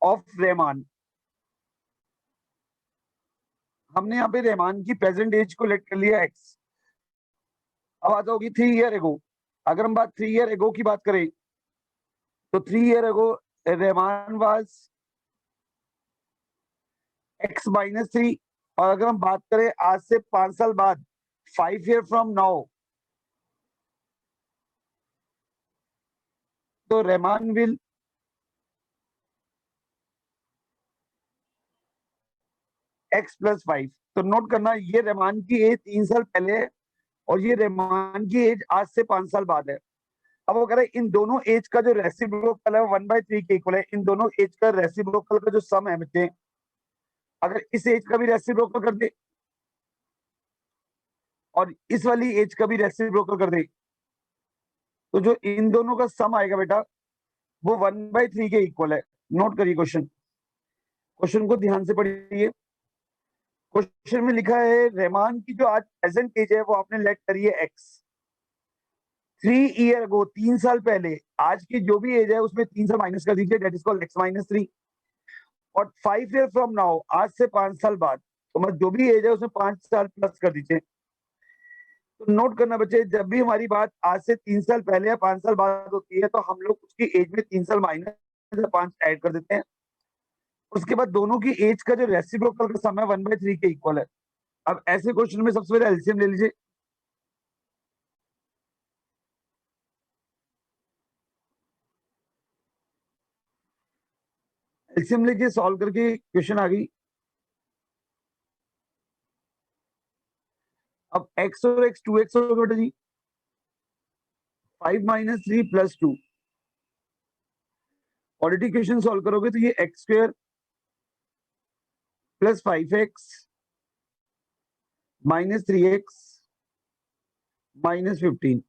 Of Rahman. हमने यहाँ पे रहमान की प्रेजेंट एज को लेट कर लिया x। अब बात होगी 3 ईयर एगो। अगर हम बात 3 ईयर एगो की बात करें तो 3 ईयर एगो रहमान वाज x-3। और अगर हम बात करें आज से 5 साल बाद 5 ईयर फ्रॉम नाउ, तो रहमान विल x+5। तो नोट करना, ये रहमान की एज 3 साल पहले है और ये रहमान की एज आज से 5 साल बाद है। अब वो कह रहे हैं इन दोनों एज का जो रेसिप्रोकल है 1/3 के इक्वल है। इन दोनों एज का रेसिप्रोकल का जो सम है बच्चे, अगर इस एज का भी रेसिप्रोकल कर दे और इस वाली एज का भी रेसिप्रोकल कर दे, तो जो इन दोनों का सम आएगा बेटा वो 1/3 के इक्वल है। नोट करिए क्वेश्चन को ध्यान से पढ़िए। क्वेश्चन में लिखा है रहमान की जो आज प्रेजेंट एज है वो आपने लेट करी है x। 3 ईयर अगो, 3 साल पहले, आज की जो भी एज है उसमें 3 साल माइनस कर दीजिए, दैट इज कॉल्ड x-3। और 5 ईयर फ्रॉम नाउ, आज से 5 साल बाद, तो मतलब जो भी एज है उसमें 5 साल प्लस कर दीजिए। तो नोट करना बच्चे, जब भी हमारी बात आज से 3 साल पहले या 5 साल बाद होती है तो हम लोग उसकी एज में 3 साल माइनस 5 ऐड कर देते हैं। उसके बाद दोनों की एज का जो रेसिप्रोकल का सम है 1/3 के इक्वल है। अब ऐसे क्वेश्चन में सबसे पहले एलसीएम ले लीजिए। एलसीएम लेके सॉल्व करके क्वेश्चन आ गई। अब x और x 2x हो गया बेटा जी। 5 - 3 + 2। क्वाड्रेटिक इक्वेशन सॉल्व करोगे तो ये x² + 5x - 3x - 15।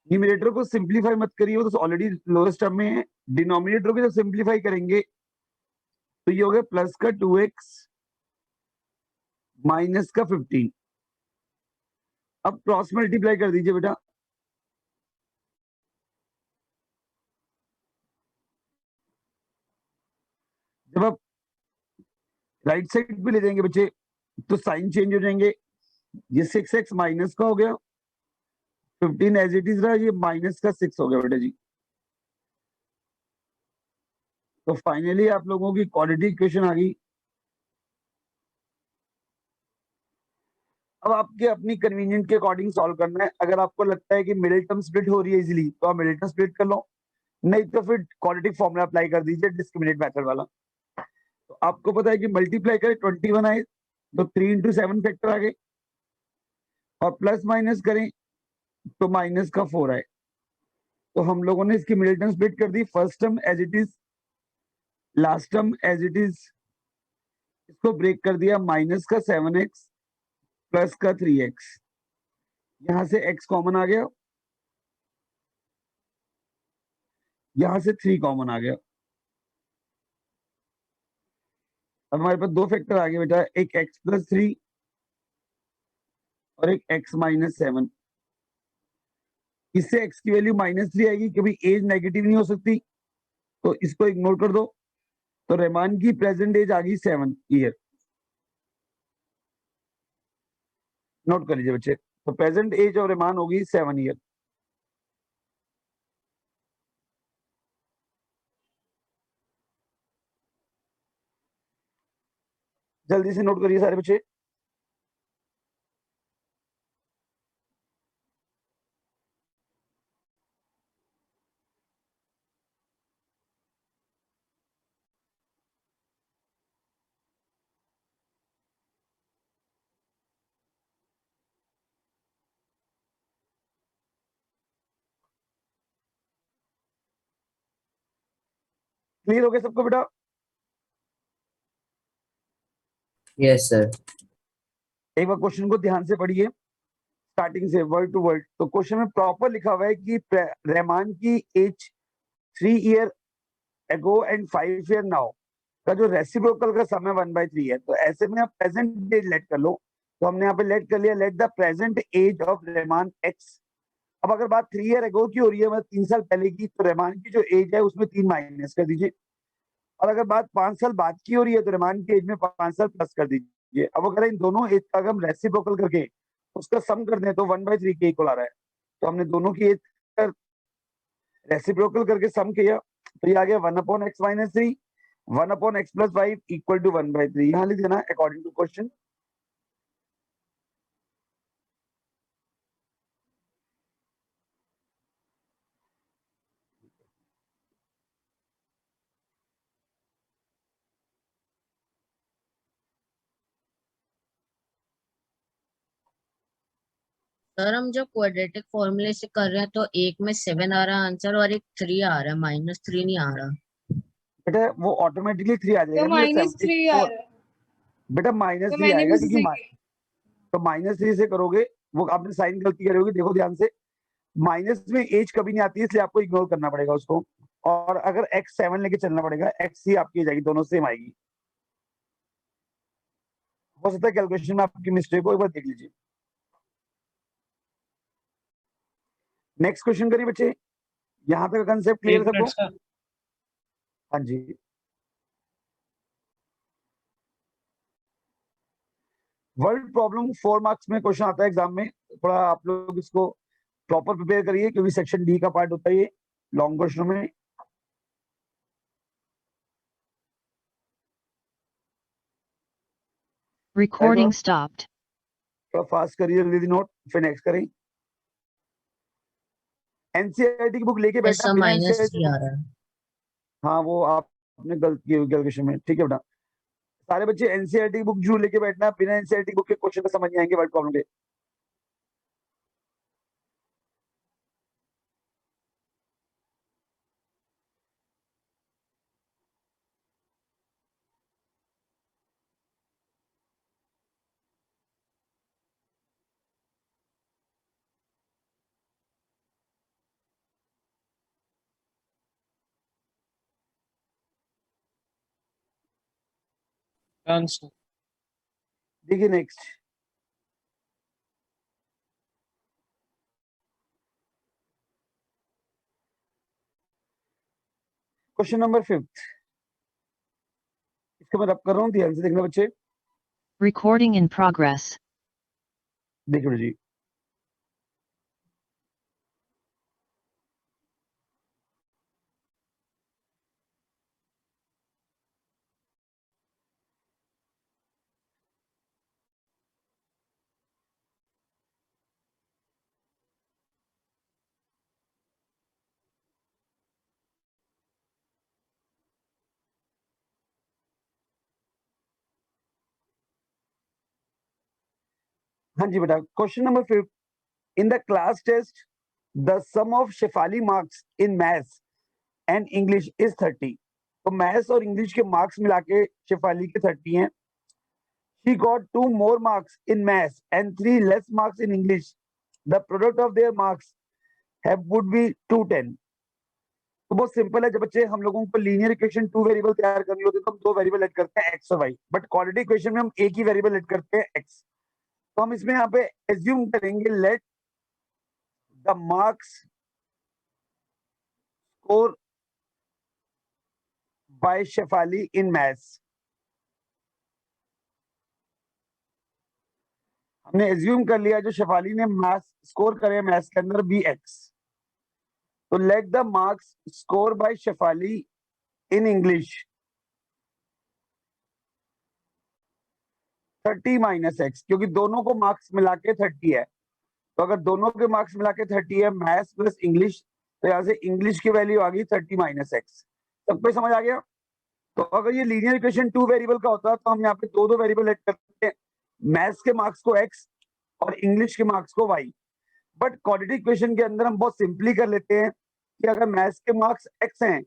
न्यूमरेटर को सिंप्लीफाई मत करिए, वो तो ऑलरेडी लोएस्ट टर्म में है। डिनोमिनेटर को जब सिंप्लीफाई करेंगे तो ये हो गया प्लस का 2x माइनस का 15। अब क्रॉस मल्टीप्लाई कर दीजिए बेटा। जब आप राइट साइड पे ले जाएंगे बच्चे तो साइन चेंज हो जाएंगे। ये 6x माइनस का हो गया, 15 एज इट इज रहा, ये माइनस का 6 हो गया बेटा जी। तो फाइनली आप लोगों की क्वाड्रेटिक इक्वेशन आ गई। अब आपके अपनी कन्वीनियंट के अकॉर्डिंग सॉल्व करना है। अगर आपको लगता है कि मिडिल टर्म स्प्लिट हो रही है इजीली तो आप मिडिल टर्म स्प्लिट कर लो, नहीं तो फिर क्वाड्रेटिक फॉर्मूला अप्लाई कर दीजिए डिस्क्रिमिनेट मेथड वाला। तो आपको पता है कि मल्टीप्लाई करें 21 आए तो 3 × 7 फैक्टर आ गए, और प्लस माइनस करें तो माइनस का 4 आए। तो हम लोगों ने इसकी मिडिल टर्म स्प्लिट कर दी। First term as it is, last term as it is, इसको ब्रेक कर दिया। माइनस का 7x प्लस का 3x, यहां से x कॉमन आ गया, यहां से 3 कॉमन आ गया। अब हमारे पास दो फैक्टर आ गए बेटा, एक x+3 और एक x-7। इससे x की वैल्यू -3 आएगी क्योंकि एज नेगेटिव नहीं हो सकती, तो इसको इग्नोर कर दो। तो रहमान की प्रेजेंट एज आ गई 7 ईयर। नोट कर लीजिए बच्चे, तो प्रेजेंट एज ऑफ रहमान होगी 7 ईयर। जल्दी से नोट करिए सारे बच्चे। क्लियर हो गया सबको बेटा? Yes sir. एक बार क्वेश्चन को ध्यान से पढ़िए स्टार्टिंग से वर्ड टू वर्ड। तो क्वेश्चन में प्रॉपर लिखा हुआ है कि रहमान की age 3 year ago and 5 year now का जो रेसिप्रोकल का समय 1/3 है। तो ऐसे में आप प्रेजेंट एज लेट कर लो। तो हमने यहाँ पे लेट कर लिया, let the present age of Rahman x। अब अगर बात 3 ईयर एगो की हो रही है, मतलब 3 साल पहले की, तो रहमान की जो एज है उसमें 3 माइनस कर दीजिए। और अगर बात 5 साल बाद की हो रही है तो रहमान की एज में 5 साल प्लस कर दीजिए। अब अगर इन दोनों एज का अगर हम रेसिप्रोकल करके उसका सम कर दें तो 1/3 के इक्वल आ रहा है। तो हमने दोनों की एज का रेसिप्रोकल करके सम किया तो ये आ गया 1/x - 3 1/x + 5 इक्वल टू 1/3। यहाँ लिख देना अकॉर्डिंग टू क्वेश्चन। सर हम जो क्वाड्रेटिक फॉर्मूले से कर रहे हैं तो एक में 7 आ रहा है आंसर और एक 3 आ रहा है, -3 नहीं आ रहा। बेटा वो ऑटोमेटिकली 3 आ तो जाएगा ना, ये -3 आ 74। रहा है। बेटा तो -3 मैंने भी आएगा उसी क्योंकि से किया। तो -3 से करोगे, वो आपने साइन गलती करी होगी, देखो ध्यान से। माइनस में एज कभी नहीं आती है, इसलिए आपको इग्नोर करना पड़ेगा उसको। और अगर x 7 लेके चलना पड़ेगा, x ही आपकी जाएगी, दोनों सेम आएगी। हो सकता है कैलकुलेशन में आपकी मिस्टेक हो, एक बार देख लीजिए। नेक्स्ट क्वेश्चन करिए बच्चे। यहाँ तक कंसेप्ट क्लियर है सबको? हाँ जी। वर्ल्ड प्रॉब्लम 4 मार्क्स में क्वेश्चन आता है एग्जाम में। थोड़ा आप लोग इसको प्रॉपर प्रिपेयर करिए क्योंकि सेक्शन डी का पार्ट होता है ये लॉन्ग क्वेश्चन में। Recording stopped. थोड़ा फास्ट करिए, जल्दी नोट, फिर नेक्स्ट करें। एनसीईआरटी की बुक लेके बैठना, ऐसा बिना -3 एनसीईआरटी। आ रहा है। हाँ वो आपने गलत की होगी कैलकुलेशन में, ठीक है बेटा। सारे बच्चे एनसीईआरटी की बुक जरूर लेके बैठना, बिना एनसीईआरटी बुक के क्वेश्चन तो समझ नहीं आएंगे वर्ल्ड प्रॉब्लम के। देखिए नेक्स्ट क्वेश्चन नंबर 5। इसको मैं रब कर रहा हूँ, ध्यान से देखना बच्चे। Recording in progress. देखिए बेटा जी, हाँ जी बेटा, question number 5। In the class test the sum of Shefali marks in maths and English is 30। तो मैथ्स और इंग्लिश के मार्क्स मिला के शेफाली के 30 हैं। She got 2 more marks in maths and 3 less marks in English. The product of their marks would be 210. तो बहुत simple है, जब बच्चे हम लोगों को लीनियर इक्वेशन 2 वेरिएबल तैयार करनी होती है तो हम 2 वेरिएबल ऐड करते हैं x और y, बट क्वाड्रेटिक इक्वेशन में हम एक ही वेरिएबल ऐड करते हैं x। तो हम इसमें यहाँ पे एज्यूम करेंगे let the marks score by Shefali in maths. हमने एज्यूम कर लिया जो शेफाली ने मैथ्स स्कोर करे मैथ्स के अंदर बी x। तो let the marks score by Shefali in English 30 minus x, क्योंकि दोनों को मार्क्स मिला के 30 है। तो अगर दोनों के मार्क्स मिला के 30 है, मैथ्स प्लस इंग्लिश, तो यहाँ से इंग्लिश की वैल्यू आ गई 30 माइनस x। सबको समझ आ गया? तो अगर ये लीनियर इक्वेशन 2 वेरिएबल का होता तो हम यहाँ पे दो वेरिएबल ऐड करते हैं, मैथ्स के मार्क्स को x और इंग्लिश के मार्क्स को y। बट क्वाड्रेटिक इक्वेशन के अंदर हम बहुत सिंपली कर लेते हैं कि अगर मैथ्स के मार्क्स x हैं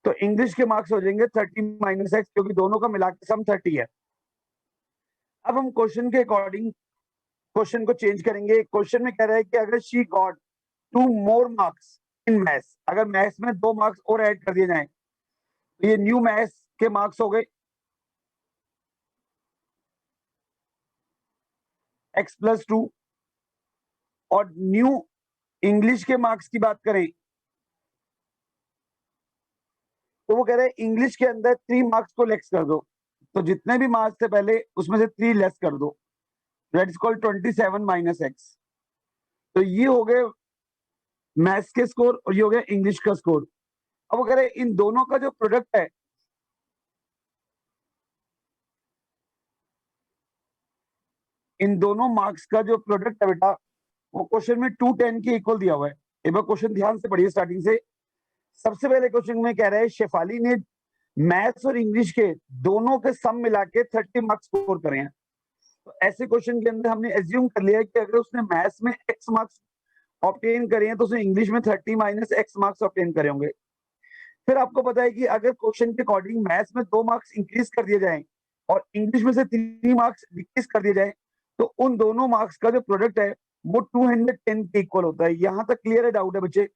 तो इंग्लिश के मार्क्स हो जाएंगे 30 माइनस x, क्योंकि दोनों का मिला के सम 30 है। अब हम क्वेश्चन के अकॉर्डिंग क्वेश्चन को चेंज करेंगे। क्वेश्चन में कह रहा है कि अगर she got 2 more marks in maths, अगर मैथ्स में 2 मार्क्स और ऐड कर दिए जाएं तो ये न्यू मैथ्स के मार्क्स हो गए x + 2 और न्यू इंग्लिश के मार्क्स की बात करें तो वो कह रहे हैं इंग्लिश के अंदर 3 मार्क्स को लेस कर दो, तो जितने भी मार्क्स थे पहले उसमें से 3 लेस कर दो, that is called 27 minus x. तो ये हो गए मैथ्स के स्कोर और ये हो गया इंग्लिश का स्कोर। अब वो कह रहे हैं इन दोनों का जो प्रोडक्ट है इन दोनों मार्क्स का जो प्रोडक्ट है बेटा वो क्वेश्चन में 210 के इक्वल दिया हुआ है। एक बार क्वेश्चन ध्यान से पढ़िए स्टार्टिंग से। सबसे पहले क्वेश्चन में कह रहा है शेफाली ने मैथ्स और इंग्लिश के दोनों के सम मिला के 30 मार्क्स स्कोर करे हैं। तो ऐसे क्वेश्चन के अंदर हमने एज्यूम कर लिया है कि अगर उसने मैथ्स में एक्स मार्क्स ऑब्टेन करे हैं तो उसने इंग्लिश में 30 माइनस एक्स मार्क्स ऑब्टेन करे होंगे। फिर आपको पता है कि अगर क्वेश्चन के अकॉर्डिंग मैथ्स में 2 मार्क्स इंक्रीज कर दिए जाएं और इंग्लिश में से 3 मार्क्स डिक्रीज कर दिए जाएं तो उन दोनों मार्क्स का जो प्रोडक्ट है वो 210 के इक्वल होता है। यहां तक क्लियर है? डाउट है बच्चे?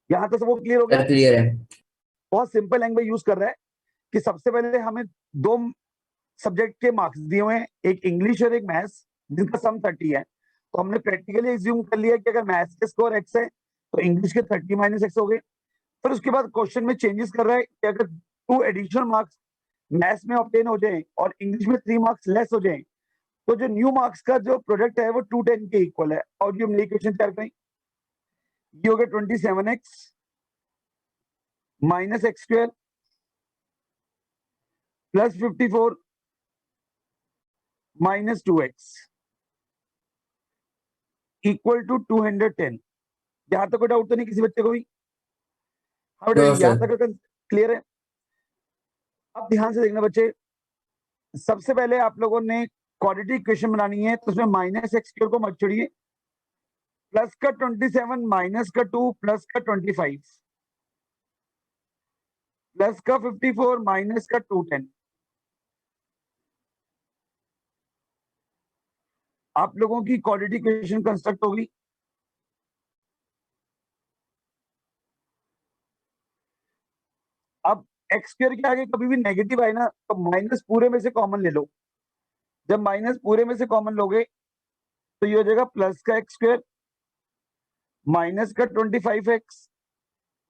यहां तक सब वो क्लियर हो गया? सर क्लियर है। बहुत सिंपल लैंग्वेज यूज कर रहा है कि सबसे पहले हमें 2 सब्जेक्ट के मार्क्स दिए हुए हैं, एक इंग्लिश और एक मैथ्स, जिनका सम 30 है। तो हमने प्रैक्टिकली एज्यूम कर लिया कि अगर मैथ्स के स्कोर एक्स है तो इंग्लिश के 30 माइनस एक्स हो गए। फिर उसके बाद क्वेश्चन में चेंजेस कर रहा है कि अगर 2 एडिशनल मार्क्स मैथ्स में ऑब्टेन हो जाए और इंग्लिश में 3 मार्क्स लेस हो जाए तो जो न्यू मार्क्स का जो प्रोडक्ट है वो 210 के इक्वल है। और ये हम नई क्वेश्चन तैयार करें, ये हो गया 27x minus x square plus 54 minus 2x equal to 210। यहां तक कोई डाउट तो नहीं किसी बच्चे को भी? हाँ बेटा, No, यहां sir. तक क्लियर है? अब ध्यान से देखना बच्चे, सबसे पहले आप लोगों ने क्वाड्रेटिक इक्वेशन बनानी है तो उसमें माइनस एक्स स्क्वायर को मत छोड़िए, प्लस का 27 माइनस का 2 प्लस का 25 प्लस का 54 माइनस का 210। आप लोगों की क्वाड्रेटिक इक्वेशन कंस्ट्रक्ट होगी। अब एक्स स्क्वायर के आगे कभी भी नेगेटिव आए ना तो माइनस पूरे में से कॉमन ले लो। जब माइनस पूरे में से कॉमन लोगे तो ये हो जाएगा प्लस का एक्स स्क्वायर माइनस का 25x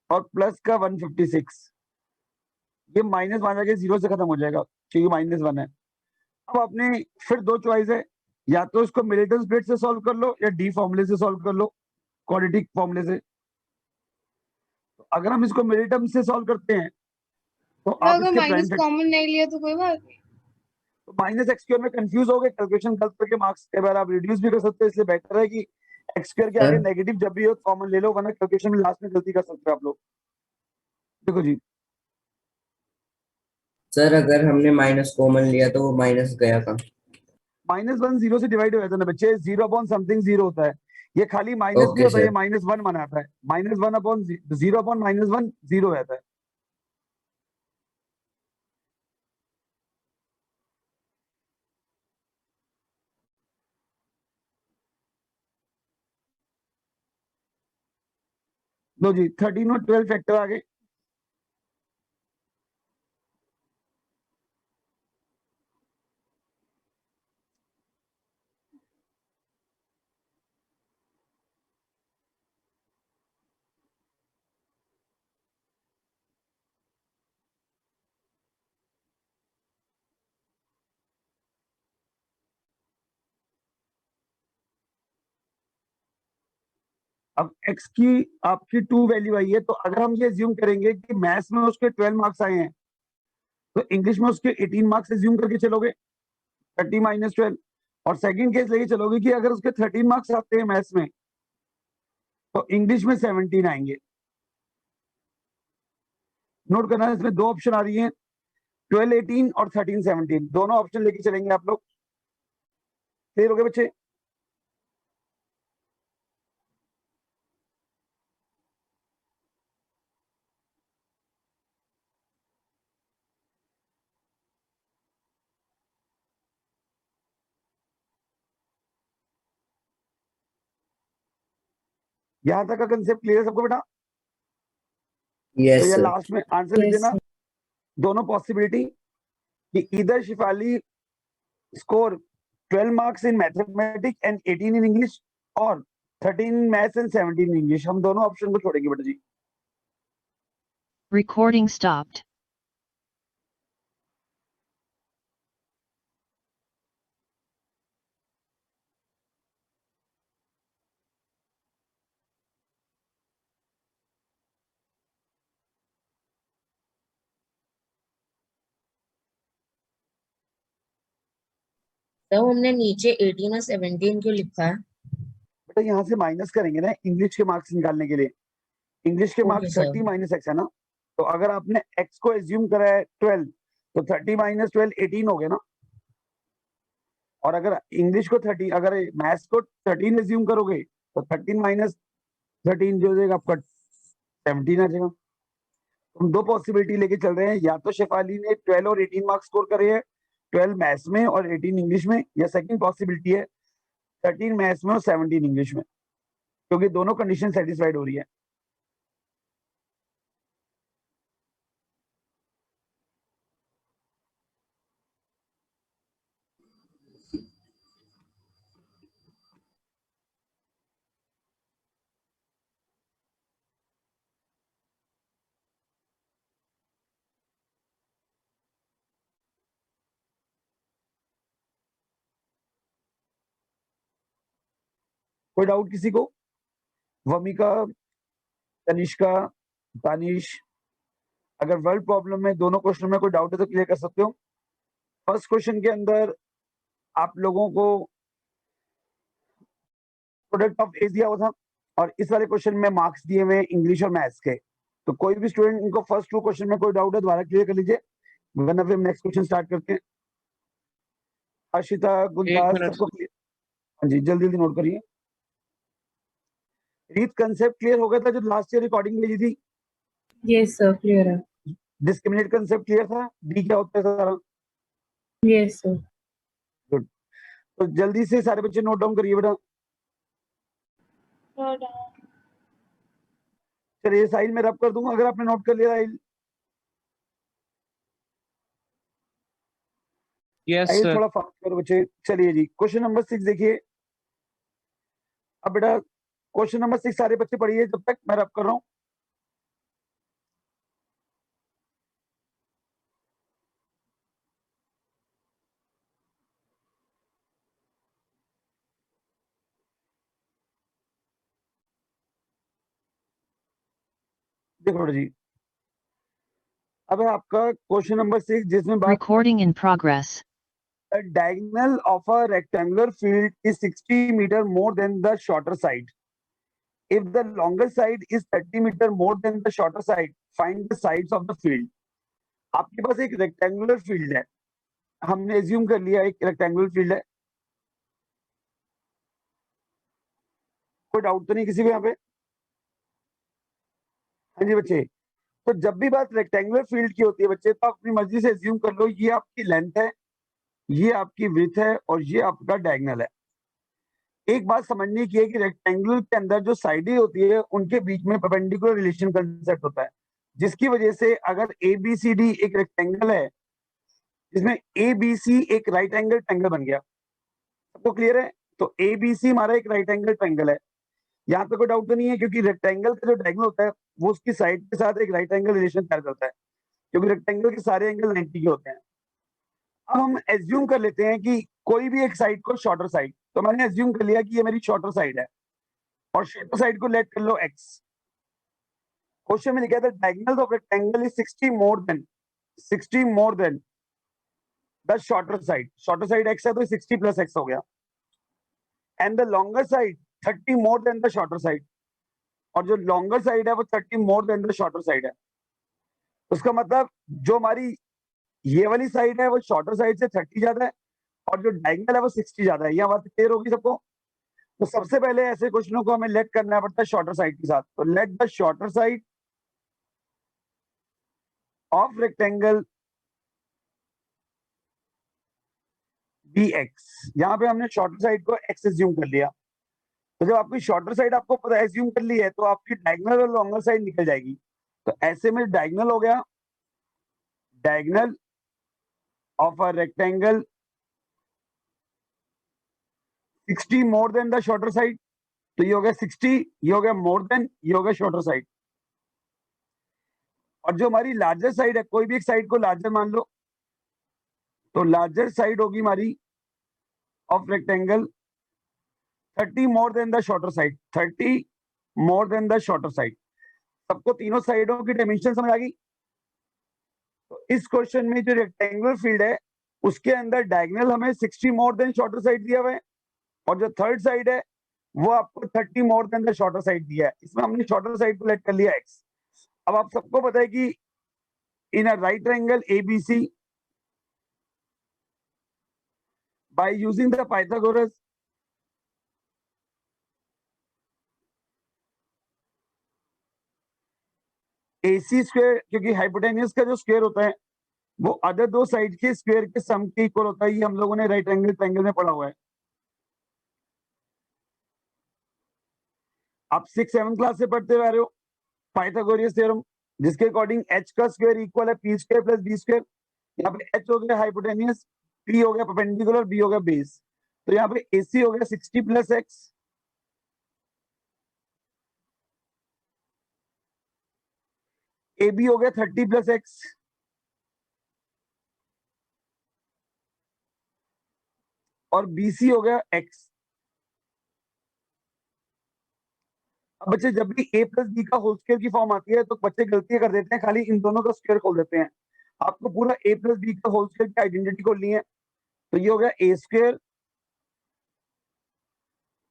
और प्लस का 156। ये माइनस माना के 0 से खत्म हो जाएगा क्योंकि -1 है। अब आपने फिर 2 चॉइस है, या तो इसको मिलिटन स्प्लिट से सॉल्व कर लो या डी फॉर्मूले से सॉल्व कर लो, क्वाड्रेटिक फॉर्मूले से। तो अगर हम इसको मिलिटन से सॉल्व करते हैं तो आप अगर इसके माइनस प्राइम कॉमन नहीं लिया तो कोई बात नहीं। तो माइनस एक्स स्क्वायर में कंफ्यूज हो गए, कैलकुलेशन गलत करके मार्क्स कई बार आप रिड्यूस भी कर सकते हैं, इसलिए बेटर है कि एक्स स्क्वायर के आगे सर नेगेटिव जब भी हो कॉमन ले लो, वरना कैलकुलेशन में लास्ट में गलती कर सकते हो आप लोग। देखो जी, सर अगर हमने माइनस कॉमन लिया तो वो माइनस गया कहाँ? -1 0 से डिवाइड हो जाता है ना बच्चे, 0 अपॉन समथिंग 0 होता है। ये खाली माइनस नहीं ओके होता, ये सर। -1 बनाता है। -1 अपॉन 0 अपॉन -1 0 रहता है। लो जी, 13 और 12 फैक्टर आ गए। अब x की आपकी 2 वैल्यू आई है, तो अगर हम ये एज्यूम करेंगे कि मैथ्स में उसके 12 मार्क्स आए हैं तो इंग्लिश में उसके 18 मार्क्स एज्यूम करके चलोगे, 30 माइनस 12। और सेकंड केस लेके चलोगे कि अगर उसके 13 मार्क्स आते हैं मैथ्स में तो इंग्लिश में 17 आएंगे। नोट करना है, इसमें 2 ऑप्शन आ रही हैं, 12 18 और 13 17, दोनों ऑप्शन लेके चलेंगे आप लोग। क्लियर हो गए बच्चे? यहां तक का कंसेप्ट क्लियर है सबको बेटा? तो यस ये सर। लास्ट में आंसर लिख Yes, देना, दोनों पॉसिबिलिटी कि इधर Shifali score 12 marks in mathematics and 18 in English, और 13 मैथ्स एंड 17 इंग्लिश, हम दोनों ऑप्शन को छोड़ेंगे बेटा जी। Recording stopped. तो हमने नीचे 18 और 17 क्यों लिखा है? बेटा यहाँ से माइनस करेंगे ना इंग्लिश के मार्क्स निकालने के लिए। इंग्लिश के okay marks sir. 30 minus x है ना, तो अगर आपने एक्स को एज्यूम करा है 12, तो 30 माइनस 12 18 हो गया ना। और अगर इंग्लिश को 30, अगर मैथ्स को 13 एज्यूम करोगे तो 13 माइनस 13 जो हो जाएगा आपका 17 आ जाएगा। हम दो पॉसिबिलिटी लेके चल रहे हैं, या तो शेफाली ने 12 और 18 मार्क्स स्कोर करे हैं, 12 मैथ्स में और 18 इंग्लिश में, या सेकंड पॉसिबिलिटी है 13 मैथ्स में और 17 इंग्लिश में, क्योंकि दोनों कंडीशन सेटिस्फाइड हो रही है। कोई डाउट किसी को? वमिका, तनिष्का, तानिश, अगर वर्ल्ड प्रॉब्लम में दोनों क्वेश्चन में कोई डाउट है तो क्लियर कर सकते हो। फर्स्ट क्वेश्चन के अंदर आप लोगों को प्रोडक्ट ऑफ एज दिया हुआ था, और इस वाले क्वेश्चन में मार्क्स दिए हुए इंग्लिश और मैथ्स के। तो कोई भी स्टूडेंट इनको फर्स्ट टू क्वेश्चन में कोई डाउट है दोबारा क्लियर कर लीजिए, वरना फिर हम नेक्स्ट क्वेश्चन स्टार्ट करते हैं। आशिता, गुलदास, सबको क्लियर? हाँ जी, जल्दी जल्दी नोट करिए। रीत, कंसेप्ट क्लियर हो गया था जो लास्ट ईयर रिकॉर्डिंग भेजी थी? यस सर, क्लियर है। डिस्क्रिमिनेट कंसेप्ट क्लियर था, डी क्या होता है सारा? Yes sir. गुड। तो जल्दी से सारे बच्चे नोट डाउन करिए बेटा। चलिए साहिल मैं रब कर दूंगा अगर आपने नोट कर लिया। साहिल, यस साहिल सर। थोड़ा फास्ट करो बच्चे। चलिए जी, क्वेश्चन नंबर 6 देखिए। अब बेटा क्वेश्चन नंबर 6 सारे बच्चे पढ़िए जब तक मैं रब कर रहा हूँ। देखो बेटा जी, अब है आपका क्वेश्चन नंबर 6 जिसमें बात Recording in progress. The diagonal of a rectangular field is 60 meter more than the shorter side. If the longer side is 30 meter more than the shorter side, find the sides of the field. आपके पास एक rectangular field है, हमने assume कर लिया एक rectangular field है। कोई doubt तो नहीं किसी को यहाँ पे? हाँ जी बच्चे, तो जब भी बात रेक्टेंगुलर फील्ड की होती है बच्चे, तो अपनी मर्जी से एज्यूम कर लो ये आपकी लेंथ है, ये आपकी विड्थ है और ये आपका डायगोनल है। एक बात समझने की है कि रेक्टेंगल के अंदर जो साइडें होती है उनके बीच में परपेंडिकुलर रिलेशन कंसेप्ट होता है, जिसकी वजह से अगर ABCD एक रेक्टेंगल है जिसमें ABC एक राइट एंगल ट्रायंगल बन गया। सबको क्लियर है? तो ABC हमारा एक राइट एंगल ट्रायंगल है। यहाँ पे कोई डाउट तो नहीं है, क्योंकि रेक्टेंगल का जो डायगोनल होता है वो उसकी साइड के साथ एक राइट एंगल रिलेशन तैयार करता है, क्योंकि रेक्टेंगल के सारे एंगल 90 के होते हैं। अब हम एज्यूम कर लेते हैं कि कोई भी एक साइड को शॉर्टर साइड, तो मैंने एज्यूम कर लिया कि ये मेरी शॉर्टर साइड है और शॉर्टर साइड को लेट कर लो x। क्वेश्चन में लिखा था diagonal of rectangle is 60 more than the shorter side. Shorter side x है तो 60 प्लस x हो गया, and the longer side 30 more than the shorter side, और जो लॉन्गर साइड है वो 30 more than the shorter side है। उसका मतलब जो हमारी ये वाली साइड है वो शॉर्टर साइड से 30 ज्यादा है, और जो डायगोनल है वो 60 ज्यादा है। यह बात क्लियर होगी सबको? तो सबसे पहले ऐसे क्वेश्चनों को हमें लेट करना पड़ता है शॉर्टर साइड के साथ। तो let the shorter side of rectangle be x। यहां पे हमने शॉर्टर साइड को x एज्यूम कर लिया। तो जब आपकी शॉर्टर साइड आपको पता एज्यूम कर ली है तो आपकी डायगोनल और लॉन्गर साइड निकल जाएगी। तो ऐसे में डायगोनल हो गया, diagonal of a rectangle 60 more than the shorter side, तो ये हो गया 60, ये हो गया मोर देन, ये हो गया शॉर्टर साइड। और जो हमारी लार्जर साइड है, कोई भी एक साइड को लार्जर मान लो, तो लार्जर साइड होगी हमारी of rectangle 30 more than the shorter side, 30 more than the shorter side. सबको तीनों साइडों की डायमेंशन समझ आ गई। तो इस क्वेश्चन में जो रेक्टेंगुलर फील्ड है उसके अंदर डायगोनल हमें 60 मोर देन शॉर्टर साइड दिया हुआ है, और जो थर्ड साइड है वो आपको 30 more than the shorter side दिया है। इसमें हमने शॉर्टर साइड को लेट कर लिया x। अब आप सबको पता है कि in a right angle ABC by using the Pythagoras AC square, क्योंकि हाइपोटेन्यूस का जो स्क्वायर होता है वो अदर दो साइड के स्क्वायर के सम के इक्वल होता है। ये हम लोगों ने राइट एंगल ट्रायंगल में पढ़ा हुआ है। आप 6-7 क्लास से पढ़ते हुए आ रहे हो पाइथागोरस थ्योरम, जिसके अकॉर्डिंग h का स्क्वायर इक्वल है p square plus b square. यहाँ पे h हो गया हाइपोटेन्यूस, p हो गया परपेंडिकुलर, b हो गया बेस। तो यहाँ पे AC हो गया 60 प्लस x, AB हो गया 30 प्लस x, और BC हो गया x। अब बच्चे जब भी a प्लस बी का होल स्क्वायर की फॉर्म आती है तो बच्चे गलतियां कर देते हैं, खाली इन दोनों का स्क्वायर खोल देते हैं। आपको पूरा a प्लस बी का होल स्क्वायर की आइडेंटिटी खोलनी है। तो ये हो गया a square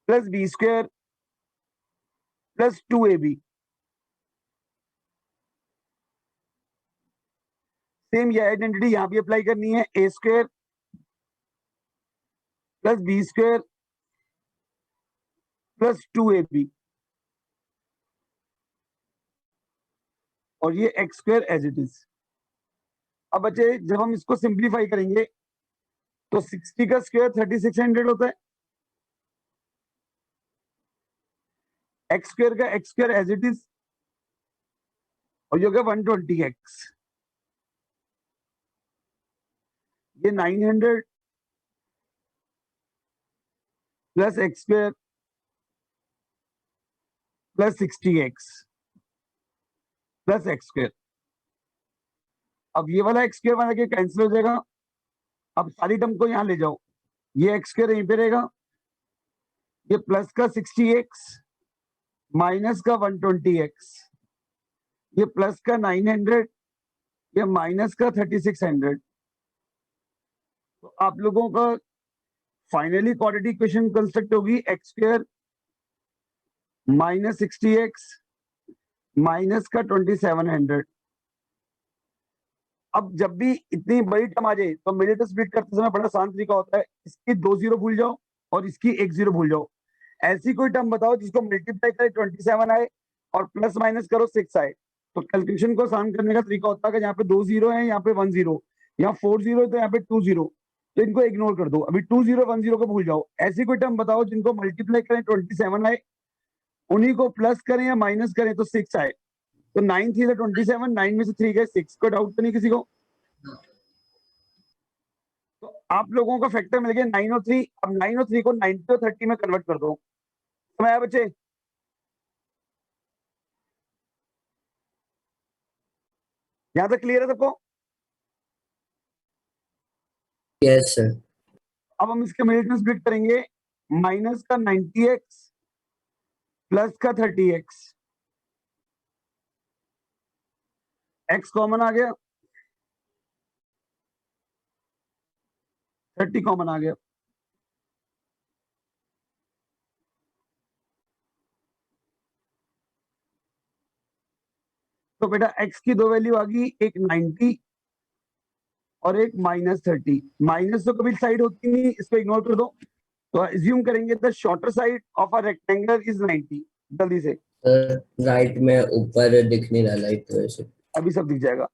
plus b square plus 2ab। Same ये आइडेंटिटी यहाँ भी अप्लाई करनी है, a square plus b square plus 2ab, और ये x square as it is. अब बच्चे जब हम इसको सिंप्लीफाई करेंगे तो 60 का स्क्वायर 3600 होता है, x स्क्वायर का x square as it is, और ये हो गया 120x। ये 900 plus x square plus 60x plus x square. अब ये वाला x स्क्वायर बना के कैंसिल हो जाएगा। अब सारी टर्म को यहां ले जाओ, ये x स्क्वायर यहीं पे रहेगा, ये प्लस का 60x माइनस का 120x, ये प्लस का 900, ये माइनस का 3600। तो आप लोगों का फाइनली क्वाड्रेटिक इक्वेशन कंस्ट्रक्ट होगी x square minus 60x minus का 2700। अब जब भी इतनी बड़ी टर्म आ जाए तो मिडिल टर्म स्प्लिट करते समय बड़ा आसान तरीका होता है, इसकी 2 जीरो भूल जाओ और इसकी 1 जीरो भूल जाओ। ऐसी कोई टर्म बताओ जिसको मल्टीप्लाई करे 27 आए और प्लस माइनस करो 6 आए। तो कैलकुलेशन को आसान करने का तरीका होता है कि यहाँ पे 2 जीरो है, यहाँ पे 1 जीरो, यहाँ 4 जीरो है तो यहाँ पे 2 जीरो, तो इनको इग्नोर कर दो। अभी 2 जीरो 1 जीरो को भूल जाओ। ऐसी कोई टर्म बताओ जिनको मल्टीप्लाई करें 27 आए, उन्हीं को प्लस करें या माइनस करें तो 6 आए। तो 9 थ्री 27, 9 में से 3 गए 6, को डाउट तो नहीं किसी को? तो आप लोगों का फैक्टर मिल गया 9 और 3। अब 9 और 3 को 90 और 30 में कन्वर्ट कर दो। समझ आया बच्चे? यहां तक क्लियर है सबको? Yes sir. अब हम इसके मिडिल टर्म स्प्लिट करेंगे, माइनस का 90x प्लस का 30x, x कॉमन आ गया, 30 कॉमन आ गया। तो बेटा x की दो वैल्यू आ गई, एक 90 और एक माइनस 30। माइनस तो कभी साइड होती नहीं, इसको इग्नोर कर दो। तो अज्यूम करेंगे the shorter side of a rectangle is 90। जल्दी से, सर राइट में ऊपर दिख नहीं रहा लाइट तो वैसे। अभी सब दिख जाएगा।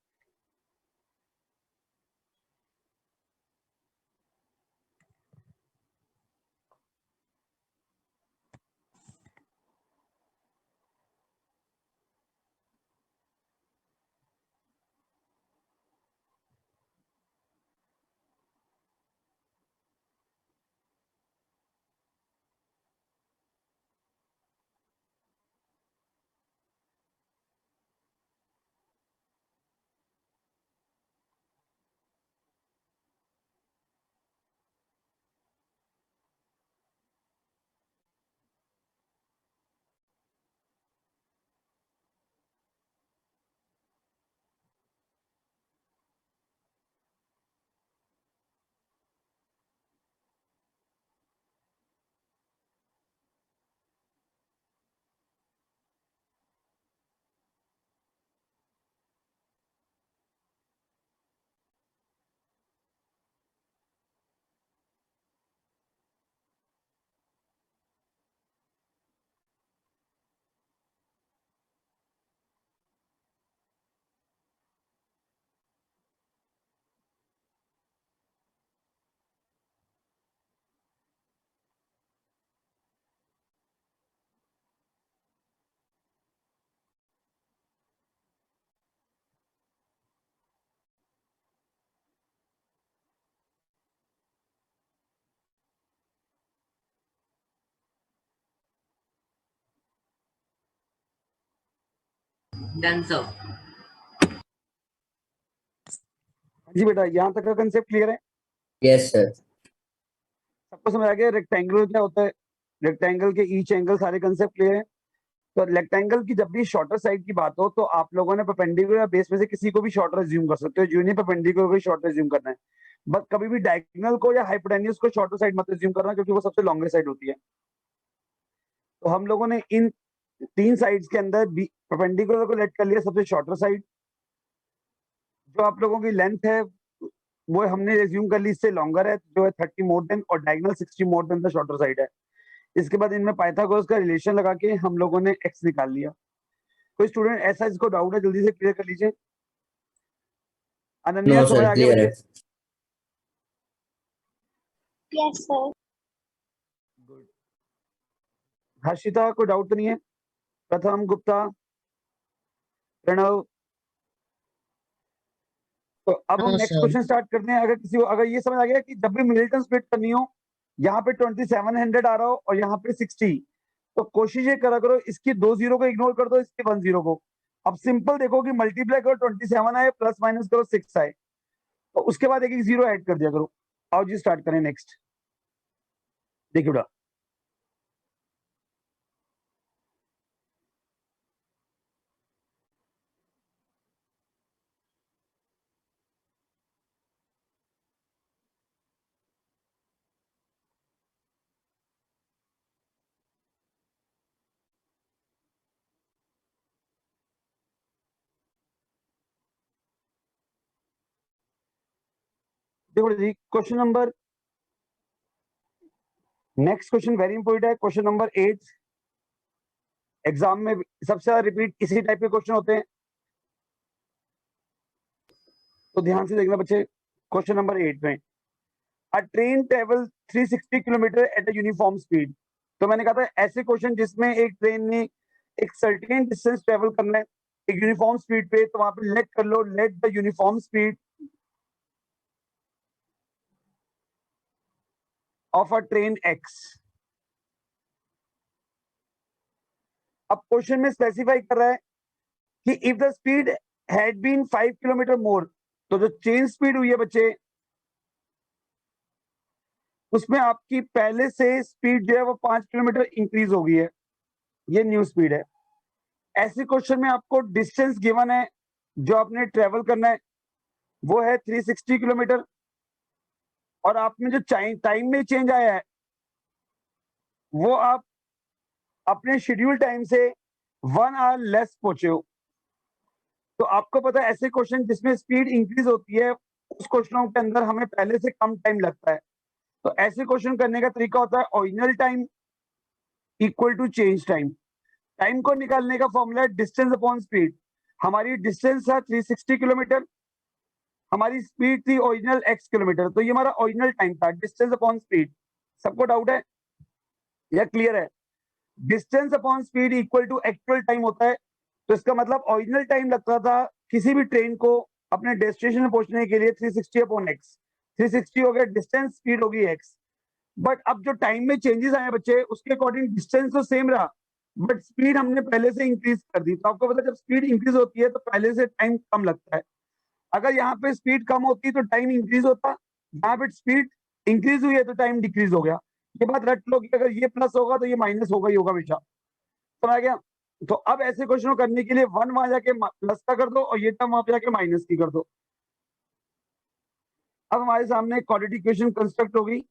Done sir. जी बेटा, यहाँ तक का कंसेप्ट क्लियर है? Yes sir. सबको समझ आ गया रेक्टेंगल क्या होता है, रेक्टेंगल के ईच एंगल, सारे कंसेप्ट क्लियर है? तो रेक्टेंगल की जब भी शॉर्टर साइड की बात हो तो आप लोगों ने परपेंडिकुलर बेस में से किसी को भी शॉर्टर अज्यूम कर सकते हो, जो नहीं परपेंडिकुलर को शॉर्टर अज्यूम करना है। बट कभी भी डायगोनल को या हाइपोटेन्यूज को शॉर्टर साइड मत अज्यूम करना, क्योंकि वो सबसे लॉन्गर साइड होती है। तो हम लोगों ने इन तीन साइड्स के अंदर परपेंडिकुलर को लेट कर लिया सबसे शॉर्टर साइड, जो आप लोगों की लेंथ है वो हमने एज्यूम कर ली इससे लॉन्गर है, जो है 30 मोर देन, और diagonal 60 more than the shorter side है। इसके बाद इनमें पाइथागोरस का रिलेशन लगा के हम लोगों ने एक्स निकाल लिया। कोई स्टूडेंट ऐसा इसको डाउट है, जल्दी से क्लियर कर लीजिए। अनन्या नो समझ सर, आ गया क्लियर है। बच्चे? Yes sir. गुड। हर्षिता, कोई डाउट तो नहीं है? प्रथम, गुप्ता, प्रणव। तो अब हम no next sir. Question start करते हैं। अगर किसी को अगर ये समझ आ गया कि जब भी मिल्टन स्प्लिट करनी हो, यहाँ पे 2700 आ रहा हो और यहाँ पे 60, तो कोशिश ये करा करो इसकी 2 जीरो को इग्नोर कर दो, इसके 1 जीरो को। अब सिंपल देखो कि मल्टीप्लाई करो, 27 आए, प्लस माइनस करो 6 आए, तो उसके बाद एक एक जीरो ऐड कर दिया करो। आओ जी स्टार्ट करें नेक्स्ट। देखिए बेटा, देखो जी, question number, next question very important है, क्वेश्चन नंबर 8। एग्जाम में सबसे ज्यादा रिपीट इसी टाइप के क्वेश्चन होते हैं, तो ध्यान से देखना बच्चे। क्वेश्चन नंबर 8 में, अ train travel 360 kilometre at a uniform speed. तो मैंने कहा था ऐसे क्वेश्चन जिसमें एक ट्रेन ने एक सर्टेन डिस्टेंस ट्रेवल करना है एक यूनिफॉर्म स्पीड पे, तो वहां पे लेट कर लो, let the uniform speed of a train X. अब क्वेश्चन में स्पेसिफाई कर रहा है कि if the speed had been 5 kilometre more, तो जो चेंज स्पीड हुई है बच्चे, उसमें आपकी पहले से स्पीड जो है वो 5 किलोमीटर इंक्रीज हो गई है, ये न्यू स्पीड है। ऐसे क्वेश्चन में आपको डिस्टेंस गिवन है जो आपने ट्रेवल करना है, वो है 360 किलोमीटर, और आप में जो टाइम में चेंज आया है वो आप अपने शेड्यूल टाइम से 1 आवर लेस पहुंचे हो। तो आपको पता है ऐसे क्वेश्चन जिसमें स्पीड इंक्रीज होती है, उस क्वेश्चनों के अंदर हमें पहले से कम टाइम लगता है। तो ऐसे क्वेश्चन करने का तरीका होता है original time equal to change time. Time को निकालने का फॉर्मूला है डिस्टेंस अपॉन स्पीड। हमारी डिस्टेंस था 360 किलोमीटर, हमारी स्पीड थी ओरिजिनल x किलोमीटर, तो ये हमारा ओरिजिनल टाइम था, डिस्टेंस अपॉन स्पीड। सबको डाउट है या क्लियर है? Distance upon speed equal to actual time होता है। तो इसका मतलब ओरिजिनल टाइम लगता था किसी भी ट्रेन को अपने डेस्टिनेशन में पहुंचने के लिए 360 अपॉन एक्स। 360 हो गया डिस्टेंस, स्पीड होगी एक्स। बट अब जो टाइम में चेंजेस आए बच्चे, उसके अकॉर्डिंग डिस्टेंस तो सेम रहा, बट स्पीड हमने पहले से इंक्रीज कर दी। तो आपको पता है जब स्पीड इंक्रीज होती है तो पहले से टाइम कम लगता है। अगर यहाँ पे स्पीड कम होती तो टाइम इंक्रीज होता, यहाँ पे स्पीड इंक्रीज हुई है तो टाइम डिक्रीज हो गया। ये बात रट लो कि अगर ये प्लस होगा तो ये माइनस होगा ही होगा हमेशा। समझ आ गया? तो अब ऐसे क्वेश्चन को करने के लिए 1 वहां जाके प्लस का कर दो और ये टर्म वहां पे जाके माइनस की कर दो। अब हमारे सामने क्वाड्रेटिक इक्वेशन कंस्ट्रक्ट होगी।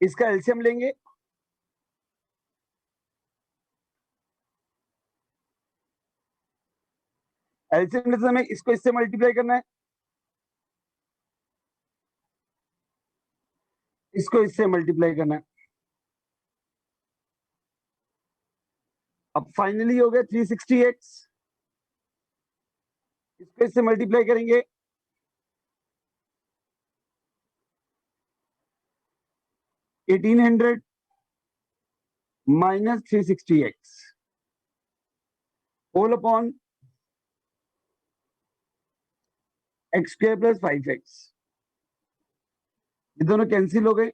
इसका एलसीएम लेंगे, एलसीएम लेते समय इसको इससे मल्टीप्लाई करना है, इसको इससे मल्टीप्लाई करना है। अब फाइनली हो गया 360x, इसको इससे मल्टीप्लाई करेंगे, 1800 minus 360x whole upon x square plus 5x। ये दोनों कैंसिल हो गए,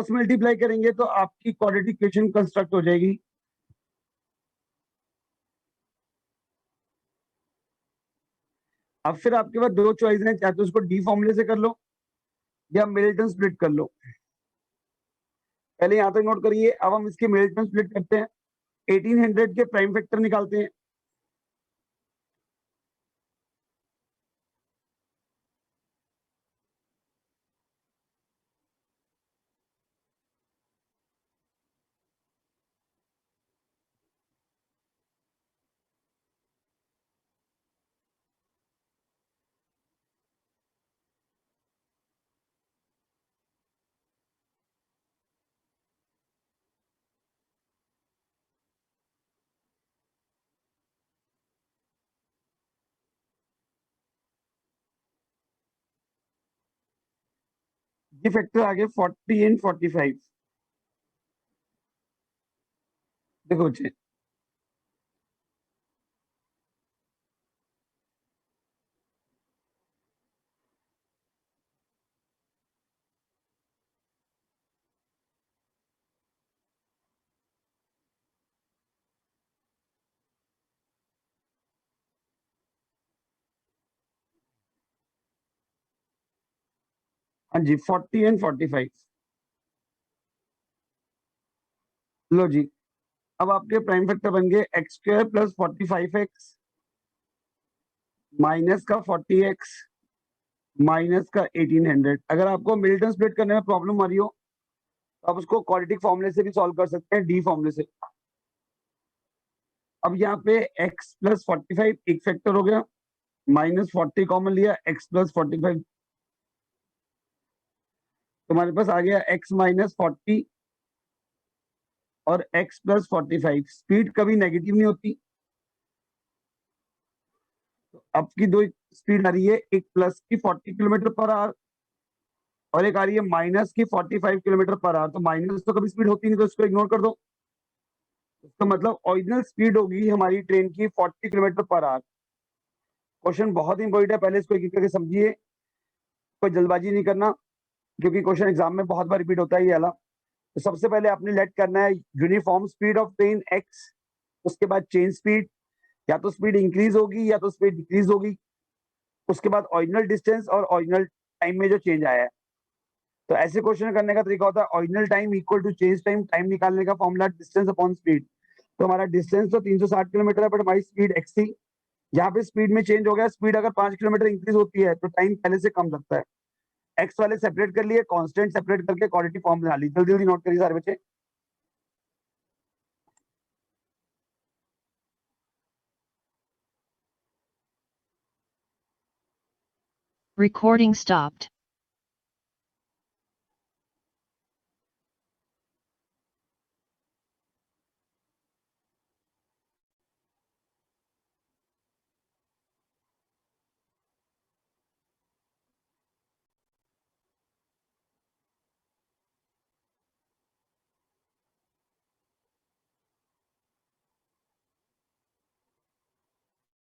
क्रॉस मल्टीप्लाई करेंगे तो आपकी क्वाड्रेटिक इक्वेशन कंस्ट्रक्ट हो जाएगी। अब फिर आपके पास दो चॉइस हैं, चाहे तो उसको डी फॉर्मूले से कर लो या मिल्टन स्प्लिट कर लो। पहले यहां तक नोट करिए, अब हम इसके मिल्टन स्प्लिट करते हैं। 1800 के प्राइम फैक्टर निकालते हैं। ये फैक्टर आ गए 40 एंड 45। देखो बच्चे, हाँ जी 40 एंड 45। लो जी, अब आपके प्राइम फैक्टर बन गए x square plus 45x minus का 40x माइनस का 1800। अगर आपको मिल्टन स्प्लिट करने में प्रॉब्लम आ रही हो तो आप उसको क्वाड्रेटिक फॉर्मूले से भी सॉल्व कर सकते हैं, डी फॉर्मूले से। अब यहाँ पे x प्लस 45 एक फैक्टर हो गया, माइनस 40 कॉमन लिया, x प्लस 45, तुम्हारे पास आ गया x माइनस 40 और x प्लस 45। स्पीड कभी नेगेटिव नहीं होती, तो आपकी दो स्पीड आ रही है, एक प्लस की 40 किलोमीटर पर आवर और एक आ रही है माइनस की 45 किलोमीटर पर आवर। तो माइनस तो कभी स्पीड होती नहीं, तो इसको इग्नोर कर दो। इसका मतलब ओरिजिनल स्पीड होगी हमारी ट्रेन की 40 किलोमीटर पर आवर। क्वेश्चन बहुत इंपॉर्टेंट है, पहले इसको एक एक करके समझिए, कोई जल्दबाजी नहीं करना, क्योंकि क्वेश्चन एग्जाम में बहुत बार रिपीट होता है ये वाला। तो सबसे पहले आपने लेट करना है uniform speed of train x, उसके बाद चेंज स्पीड, या तो स्पीड इंक्रीज होगी या तो स्पीड डिक्रीज होगी, उसके बाद ओरिजिनल डिस्टेंस और ओरिजिनल टाइम में जो चेंज आया है। तो ऐसे क्वेश्चन करने का तरीका होता है original time equal to change time. Time निकालने का फॉर्मूला डिस्टेंस अपॉन स्पीड। तो हमारा डिस्टेंस तो 360 किलोमीटर है, बट हमारी स्पीड एक्स थी, यहाँ पे स्पीड में चेंज हो गया। स्पीड अगर 5 किलोमीटर इंक्रीज होती है तो टाइम पहले से कम लगता है। एक्स वाले सेपरेट कर लिए, कांस्टेंट सेपरेट करके क्वाड्रेटिक फॉर्म बना ली। जल्दी जल्दी नोट करिए सारे बच्चे। Recording stopped.